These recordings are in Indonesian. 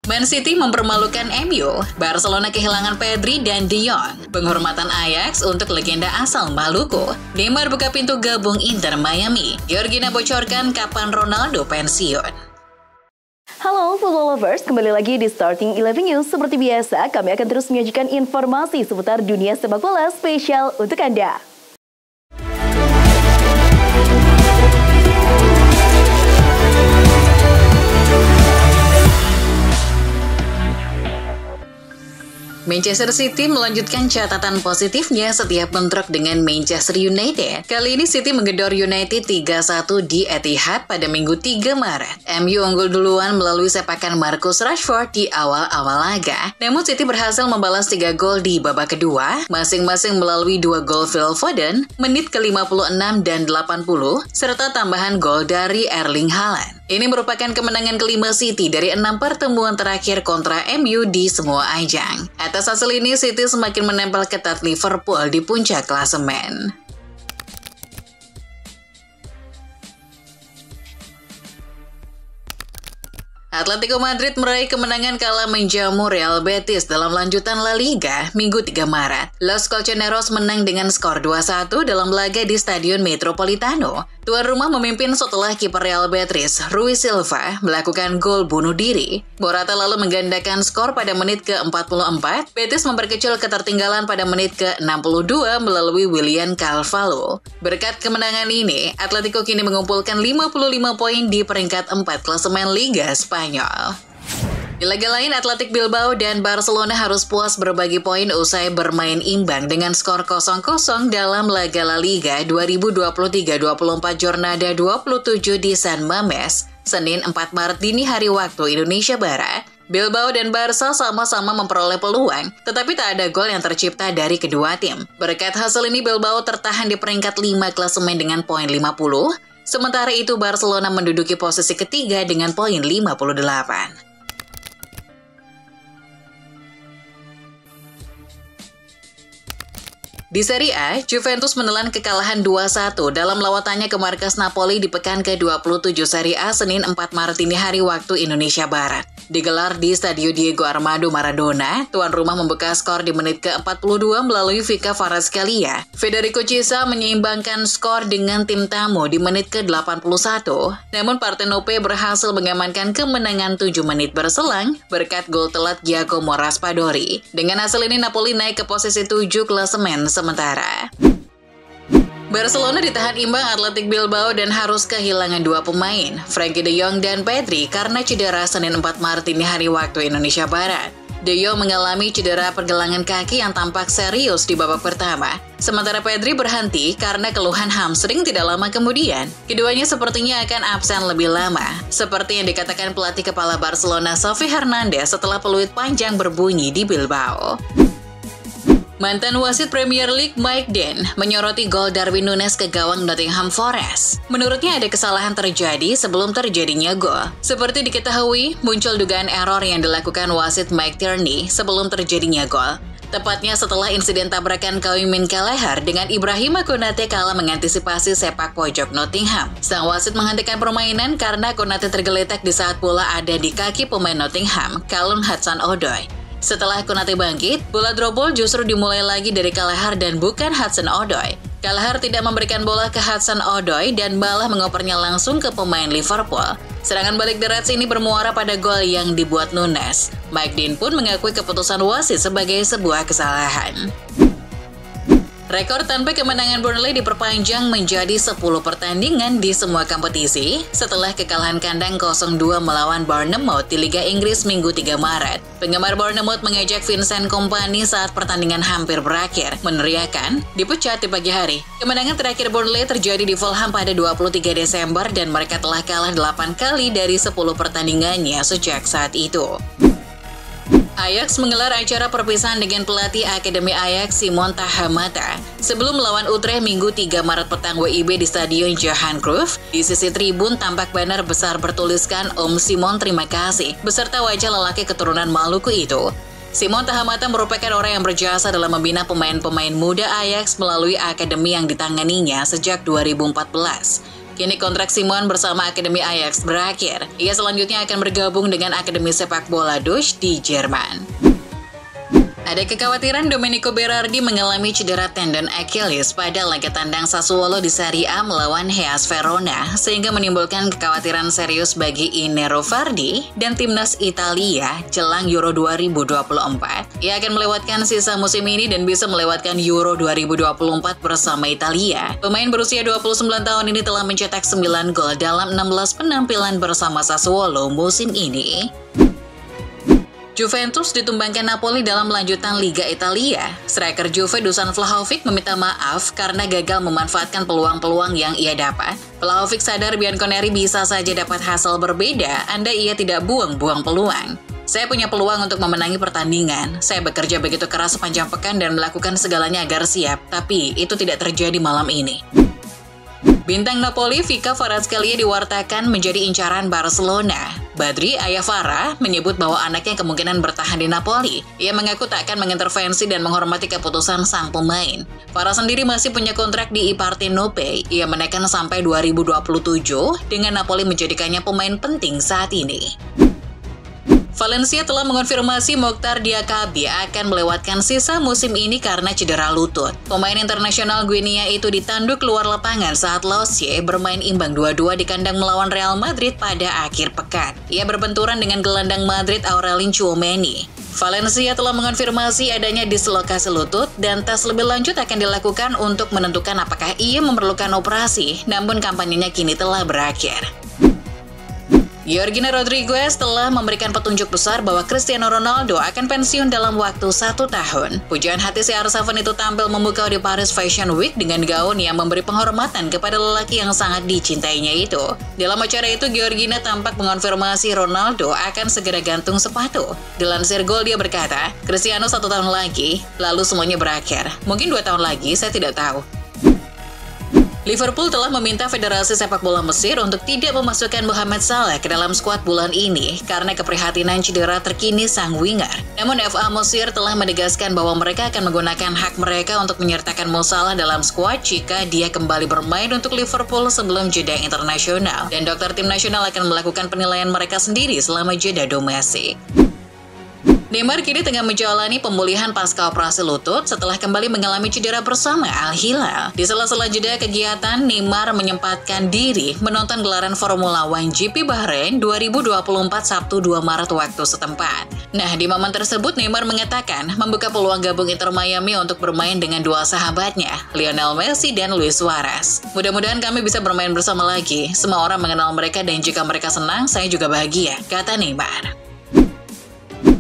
Man City mempermalukan MU, Barcelona kehilangan Pedri dan De Jong, penghormatan Ajax untuk legenda asal Maluku, Neymar buka pintu gabung Inter Miami, Georgina bocorkan kapan Ronaldo pensiun. Halo football lovers, kembali lagi di Starting 11 News. Seperti biasa, kami akan terus menyajikan informasi seputar dunia sepak bola spesial untuk Anda. Manchester City melanjutkan catatan positifnya setiap bentrok dengan Manchester United. Kali ini City menggedor United 3-1 di Etihad pada Minggu 3 Maret. MU unggul duluan melalui sepakan Marcus Rashford di awal-awal laga. Namun City berhasil membalas 3 gol di babak kedua, masing-masing melalui 2 gol Phil Foden, menit ke-56 dan 80, serta tambahan gol dari Erling Haaland. Ini merupakan kemenangan kelima City dari 6 pertemuan terakhir kontra MU di semua ajang. Atas hasil ini, City semakin menempel ketat Liverpool di puncak klasemen. Atletico Madrid meraih kemenangan kala menjamu Real Betis dalam lanjutan La Liga Minggu 3 Maret. Los Colchoneros menang dengan skor 2-1 dalam laga di Stadion Metropolitano. Tuan rumah memimpin setelah kiper Real Betis, Rui Silva, melakukan gol bunuh diri. Morata lalu menggandakan skor pada menit ke-44. Betis memperkecil ketertinggalan pada menit ke-62 melalui William Carvalho. Berkat kemenangan ini, Atletico kini mengumpulkan 55 poin di peringkat 4 klasemen Liga Spanyol. Di laga lain, Athletic Bilbao dan Barcelona harus puas berbagi poin usai bermain imbang dengan skor 0-0 dalam laga La Liga 2023-24 Jornada 27 di San Mamés, Senin 4 Maret dini hari waktu Indonesia Barat. Bilbao dan Barca sama-sama memperoleh peluang, tetapi tak ada gol yang tercipta dari kedua tim. Berkat hasil ini, Bilbao tertahan di peringkat 5 klasemen dengan poin 50, sementara itu Barcelona menduduki posisi ketiga dengan poin 58. Di Serie A, Juventus menelan kekalahan 2-1 dalam lawatannya ke markas Napoli di pekan ke-27 Serie A Senin 4 Maret dini hari waktu Indonesia Barat. Digelar di Stadio Diego Armando Maradona, tuan rumah membuka skor di menit ke-42 melalui Vika Kvaratskhelia. Federico Chiesa menyeimbangkan skor dengan tim tamu di menit ke-81, namun Partenope berhasil mengamankan kemenangan 7 menit berselang berkat gol telat Giacomo Raspadori. Dengan hasil ini, Napoli naik ke posisi 7 klasemen sementara. Barcelona ditahan imbang Athletic Bilbao dan harus kehilangan 2 pemain, Frenkie de Jong dan Pedri, karena cedera Senin 4 Maret ini hari waktu Indonesia Barat. De Jong mengalami cedera pergelangan kaki yang tampak serius di babak pertama, sementara Pedri berhenti karena keluhan hamstring tidak lama kemudian. Keduanya sepertinya akan absen lebih lama, seperti yang dikatakan pelatih kepala Barcelona Xavi Hernandez setelah peluit panjang berbunyi di Bilbao. Mantan wasit Premier League Mike Dean menyoroti gol Darwin Núñez ke gawang Nottingham Forest. Menurutnya ada kesalahan terjadi sebelum terjadinya gol. Seperti diketahui, muncul dugaan error yang dilakukan wasit Mike Tierney sebelum terjadinya gol. Tepatnya setelah insiden tabrakan Kevin Kelleher dengan Ibrahima Konate kala mengantisipasi sepak pojok Nottingham. Sang wasit menghentikan permainan karena Konate tergeletak di saat bola ada di kaki pemain Nottingham, Callum Hudson-Odoi. Setelah Konate bangkit, bola dropball justru dimulai lagi dari Kelleher dan bukan Hudson-Odoi. Kelleher tidak memberikan bola ke Hudson-Odoi dan malah mengopernya langsung ke pemain Liverpool. Serangan balik The Reds ini bermuara pada gol yang dibuat Núñez. Mike Dean pun mengakui keputusan wasit sebagai sebuah kesalahan. Rekor tanpa kemenangan Burnley diperpanjang menjadi 10 pertandingan di semua kompetisi setelah kekalahan kandang 0-2 melawan Bournemouth di Liga Inggris Minggu 3 Maret. Penggemar Bournemouth mengajak Vincent Kompany saat pertandingan hampir berakhir, meneriakan, dipecat di pagi hari. Kemenangan terakhir Burnley terjadi di Fulham pada 23 Desember dan mereka telah kalah 8 kali dari 10 pertandingannya sejak saat itu. Ajax menggelar acara perpisahan dengan pelatih Akademi Ajax Simon Tahamata sebelum melawan Utrecht Minggu 3 Maret petang WIB di Stadion Johan Cruyff. Di sisi tribun tampak banner besar bertuliskan Om Simon terima kasih beserta wajah lelaki keturunan Maluku itu. Simon Tahamata merupakan orang yang berjasa dalam membina pemain-pemain muda Ajax melalui akademi yang ditanganinya sejak 2014. Kini kontrak Simon bersama Akademi Ajax berakhir. Ia selanjutnya akan bergabung dengan Akademi Sepak Bola Deutsch di Jerman. Ada kekhawatiran Domenico Berardi mengalami cedera tendon Achilles pada laga tandang Sassuolo di Serie A melawan Hellas Verona, sehingga menimbulkan kekhawatiran serius bagi Innero Vardy dan timnas Italia jelang Euro 2024. Ia akan melewatkan sisa musim ini dan bisa melewatkan Euro 2024 bersama Italia. Pemain berusia 29 tahun ini telah mencetak 9 gol dalam 16 penampilan bersama Sassuolo musim ini. Juventus ditumbangkan Napoli dalam lanjutan Liga Italia. Striker Juve Dusan Vlahovic meminta maaf karena gagal memanfaatkan peluang-peluang yang ia dapat. Vlahovic sadar Bianconeri bisa saja dapat hasil berbeda andai ia tidak buang-buang peluang. Saya punya peluang untuk memenangi pertandingan. Saya bekerja begitu keras sepanjang pekan dan melakukan segalanya agar siap, tapi itu tidak terjadi malam ini. Bintang Napoli Vika Kvaratskhelia diwartakan menjadi incaran Barcelona. Badri, ayah Farah, menyebut bahwa anaknya kemungkinan bertahan di Napoli. Ia mengaku tak akan mengintervensi dan menghormati keputusan sang pemain. Farah sendiri masih punya kontrak di Partenope. Ia menekan sampai 2027 dengan Napoli menjadikannya pemain penting saat ini. Valencia telah mengonfirmasi Mokhtar Diakabi akan melewatkan sisa musim ini karena cedera lutut. Pemain internasional Guinea itu ditanduk keluar lapangan saat Losye bermain imbang 2-2 di kandang melawan Real Madrid pada akhir pekan. Ia berbenturan dengan gelandang Madrid Aurelien Tchouameni. Valencia telah mengonfirmasi adanya dislokasi lutut dan tes lebih lanjut akan dilakukan untuk menentukan apakah ia memerlukan operasi, namun kampanyenya kini telah berakhir. Georgina Rodriguez telah memberikan petunjuk besar bahwa Cristiano Ronaldo akan pensiun dalam waktu 1 tahun. Pujaan hati CR7 itu tampil memukau di Paris Fashion Week dengan gaun yang memberi penghormatan kepada lelaki yang sangat dicintainya itu. Dalam acara itu, Georgina tampak mengonfirmasi Ronaldo akan segera gantung sepatu. Dilansir Goal, dia berkata, Cristiano 1 tahun lagi, lalu semuanya berakhir. Mungkin 2 tahun lagi, saya tidak tahu. Liverpool telah meminta Federasi Sepak Bola Mesir untuk tidak memasukkan Mohamed Salah ke dalam skuad bulan ini karena keprihatinan cedera terkini sang winger. Namun FA Mesir telah menegaskan bahwa mereka akan menggunakan hak mereka untuk menyertakan Mo Salah dalam skuad jika dia kembali bermain untuk Liverpool sebelum jeda internasional. Dan dokter tim nasional akan melakukan penilaian mereka sendiri selama jeda domestik. Neymar kini tengah menjalani pemulihan pasca operasi lutut setelah kembali mengalami cedera bersama Al Hilal. Di sela-sela jeda kegiatan, Neymar menyempatkan diri menonton gelaran Formula One GP Bahrain 2024 Sabtu 2 Maret waktu setempat. Nah, di momen tersebut Neymar mengatakan membuka peluang gabung Inter Miami untuk bermain dengan dua sahabatnya, Lionel Messi dan Luis Suarez. Mudah-mudahan kami bisa bermain bersama lagi. Semua orang mengenal mereka dan jika mereka senang, saya juga bahagia, kata Neymar.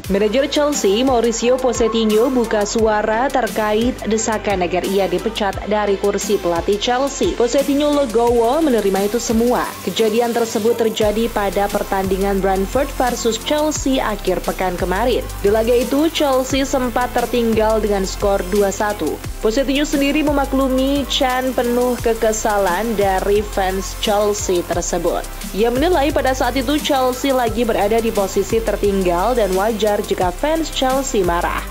Manajer Chelsea, Mauricio Pochettino buka suara terkait desakan agar ia dipecat dari kursi pelatih Chelsea. Pochettino legowo menerima itu semua. Kejadian tersebut terjadi pada pertandingan Brentford versus Chelsea akhir pekan kemarin. Di laga itu, Chelsea sempat tertinggal dengan skor 2-1. Pochettino sendiri memaklumi Chan penuh kekesalan dari fans Chelsea tersebut. Ia menilai pada saat itu Chelsea lagi berada di posisi tertinggal dan wajar jika fans Chelsea marah.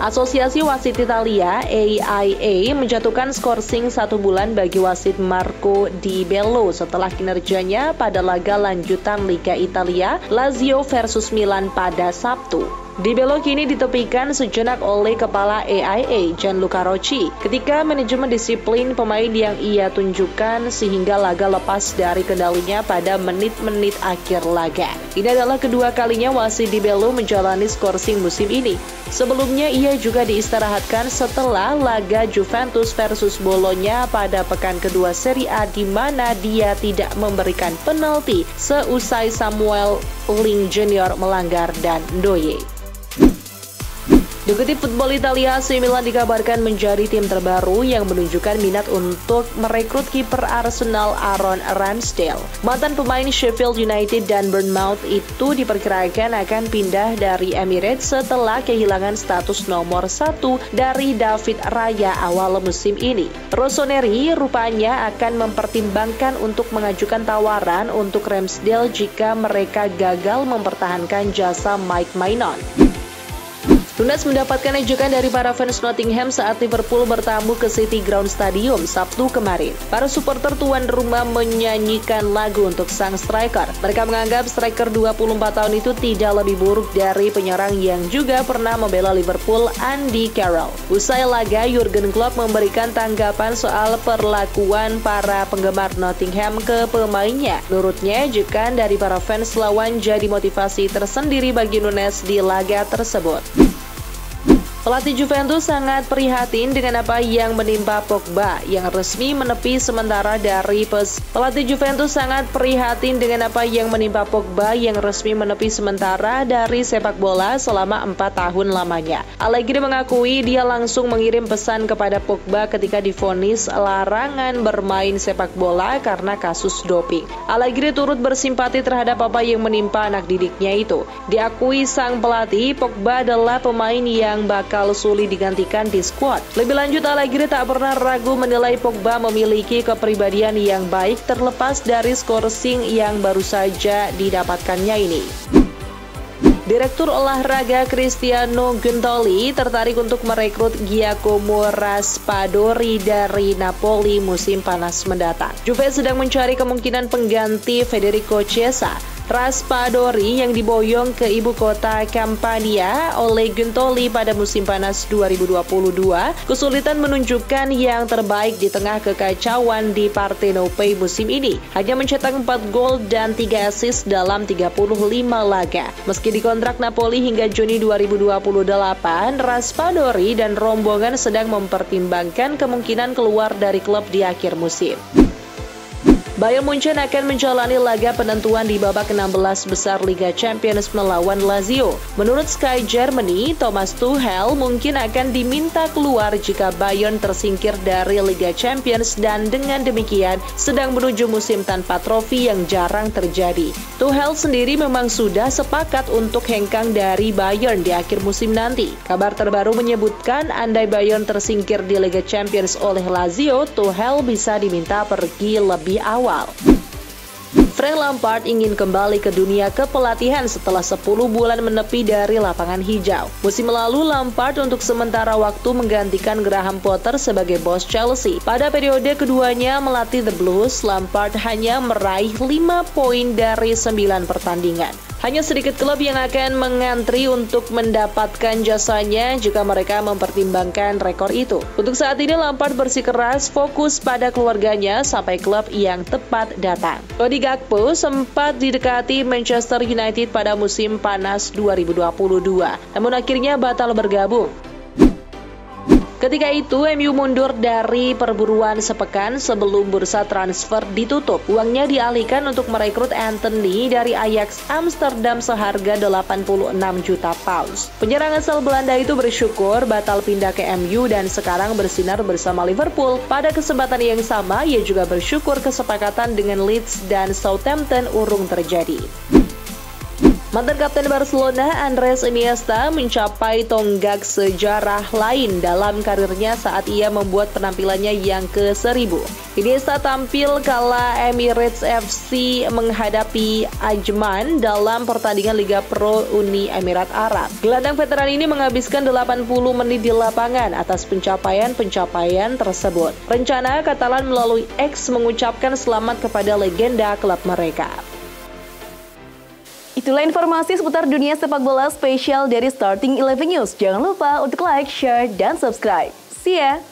Asosiasi Wasit Italia AIA menjatuhkan skorsing 1 bulan bagi wasit Marco Di Bello setelah kinerjanya pada laga lanjutan Liga Italia Lazio versus Milan pada Sabtu. Di Bello kini ditepikan sejenak oleh kepala AIA Gianluca Rocci ketika manajemen disiplin pemain yang ia tunjukkan sehingga laga lepas dari kendalinya pada menit-menit akhir laga. Ini adalah kedua kalinya wasit Di Bello menjalani skorsing musim ini. Sebelumnya ia juga diistirahatkan setelah laga Juventus versus Bologna pada pekan kedua Serie A di mana dia tidak memberikan penalti seusai Samuel Ling Junior melanggar dan Ndoye. Dikutip Football Italia, AC Milan dikabarkan menjadi tim terbaru yang menunjukkan minat untuk merekrut kiper Arsenal Aaron Ramsdale. Mantan pemain Sheffield United dan Bournemouth itu diperkirakan akan pindah dari Emirates setelah kehilangan status nomor 1 dari David Raya awal musim ini. Rossoneri rupanya akan mempertimbangkan untuk mengajukan tawaran untuk Ramsdale jika mereka gagal mempertahankan jasa Mike Maignan. Nunes mendapatkan ejekan dari para fans Nottingham saat Liverpool bertamu ke City Ground Stadium Sabtu kemarin. Para supporter tuan rumah menyanyikan lagu untuk sang striker. Mereka menganggap striker 24 tahun itu tidak lebih buruk dari penyerang yang juga pernah membela Liverpool, Andy Carroll. Usai laga, Jurgen Klopp memberikan tanggapan soal perlakuan para penggemar Nottingham ke pemainnya. Menurutnya, ejekan dari para fans lawan jadi motivasi tersendiri bagi Nunes di laga tersebut. Pelatih Juventus sangat prihatin dengan apa yang menimpa Pogba yang resmi menepi sementara dari Pelatih Juventus sangat prihatin dengan apa yang menimpa Pogba yang resmi menepi sementara dari sepak bola selama 4 tahun lamanya. Allegri mengakui dia langsung mengirim pesan kepada Pogba ketika divonis larangan bermain sepak bola karena kasus doping. Allegri turut bersimpati terhadap apa yang menimpa anak didiknya itu. Diakui sang pelatih, Pogba adalah pemain yang bakal sulit digantikan di skuad. Lebih lanjut, Allegri tak pernah ragu menilai Pogba memiliki kepribadian yang baik terlepas dari scoring yang baru saja didapatkannya ini. Direktur olahraga Cristiano Giuntoli tertarik untuk merekrut Giacomo Raspadori dari Napoli musim panas mendatang. Juve sedang mencari kemungkinan pengganti Federico Chiesa. Raspadori yang diboyong ke ibu kota Campania oleh Giuntoli pada musim panas 2022 kesulitan menunjukkan yang terbaik di tengah kekacauan di Partenope musim ini. Hanya mencetak 4 gol dan 3 assist dalam 35 laga. Meski dikontrak Napoli hingga Juni 2028, Raspadori dan rombongan sedang mempertimbangkan kemungkinan keluar dari klub di akhir musim. Bayern Munchen akan menjalani laga penentuan di babak 16 besar Liga Champions melawan Lazio. Menurut Sky Germany, Thomas Tuchel mungkin akan diminta keluar jika Bayern tersingkir dari Liga Champions dan dengan demikian sedang menuju musim tanpa trofi yang jarang terjadi. Tuchel sendiri memang sudah sepakat untuk hengkang dari Bayern di akhir musim nanti. Kabar terbaru menyebutkan andai Bayern tersingkir di Liga Champions oleh Lazio, Tuchel bisa diminta pergi lebih awal. Frank Lampard ingin kembali ke dunia kepelatihan setelah 10 bulan menepi dari lapangan hijau. Musim lalu, Lampard untuk sementara waktu menggantikan Graham Potter sebagai bos Chelsea. Pada periode keduanya melatih The Blues, Lampard hanya meraih 5 poin dari 9 pertandingan. Hanya sedikit klub yang akan mengantri untuk mendapatkan jasanya jika mereka mempertimbangkan rekor itu. Untuk saat ini, Lampard bersikeras fokus pada keluarganya sampai klub yang tepat datang. Cody Gakpo sempat didekati Manchester United pada musim panas 2022, namun akhirnya batal bergabung. Ketika itu, MU mundur dari perburuan sepekan sebelum bursa transfer ditutup. Uangnya dialihkan untuk merekrut Anthony dari Ajax Amsterdam seharga 86 juta pounds. Penyerang asal Belanda itu bersyukur batal pindah ke MU dan sekarang bersinar bersama Liverpool. Pada kesempatan yang sama, ia juga bersyukur kesepakatan dengan Leeds dan Southampton urung terjadi. Mantan Kapten Barcelona Andres Iniesta mencapai tonggak sejarah lain dalam karirnya saat ia membuat penampilannya yang ke-1000. Iniesta tampil kala Emirates FC menghadapi Ajman dalam pertandingan Liga Pro Uni Emirat Arab. Gelandang veteran ini menghabiskan 80 menit di lapangan atas pencapaian tersebut. Rencana Katalan melalui X mengucapkan selamat kepada legenda klub mereka. Itulah informasi seputar dunia sepak bola spesial dari Starting 11 News. Jangan lupa untuk like, share, dan subscribe. See ya!